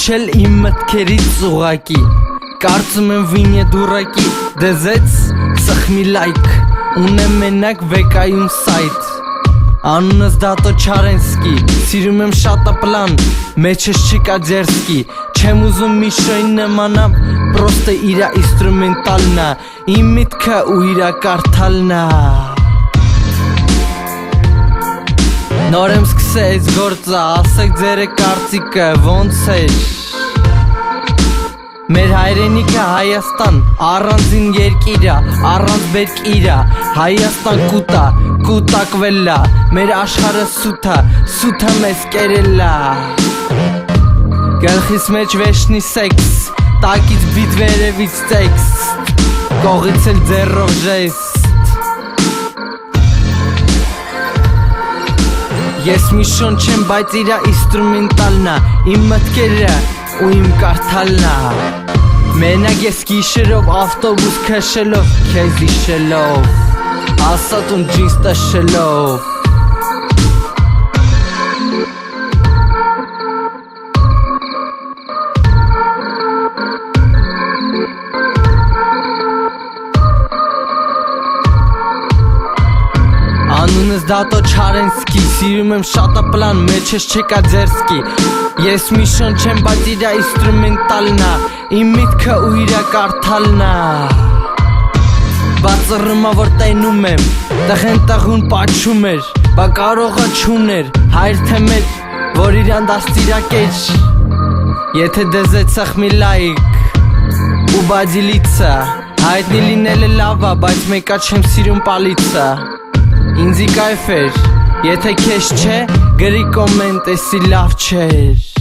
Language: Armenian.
Քչել իմ մտքերից ուղակի Կարծում եմ վինյե դուրակի Դեզեց սխմի լայք Ունեմ մենակ վեկայում սայթ Անունս Դատո Չարենսկի Սիրում եմ շատապլան Մեջս չկա ձերսկի Չեմ ուզում մի շոյն նմանա Պրոստը իրա ինստրումենտալնա Իմ միտքը ու իրա կարդալնա Նոր եմ սկսեց գործը Ասեք ձերը կարծիքը ոնց էր Մեր հայրենիքը Հայաստան Առանձին երկիրա Առանց բերկիրա Հայաստան կուտա Կուտակվելա Մեր աշխարհը սութա Սութը մեզ կերելա Գլխիս մեջ վեշնի սեքս Տակից բիտ վերևից տեքստ Կողից էլ ձեռով ժեստ Ես մի շոն չեմ, բայց իրա ինստրումենտալնա Իմ մտքերը ու իմ կարդալնա Մենակ ես գիշերով ավտոբուս քշելով Քեզ իշելով Ասատուն ջինս տշելով Անունս Դատո Չարենսկի Սիրում եմ շատապլան Մեջս չկա ձերսկի Ես մի շոն չեմ, բայց իրա ինստրումենտալնա Իմ միտքը ու իրա կարդալնա Բացռմա որ տենում եմ Տղեն տղուն պաչում էր Բա կարողը չուներ Հայր թե մեր Որ իրան դաստիրակեջ Եթե դեզեց սխմի լայք Ու բադիլիցա Հայտնի լինելը լավա Բայց մեկա չեմ սիրում պալիցա Ինձի կայֆ էր Եթե քեզ չէ Գրի կոմենտ էսի լավ չէր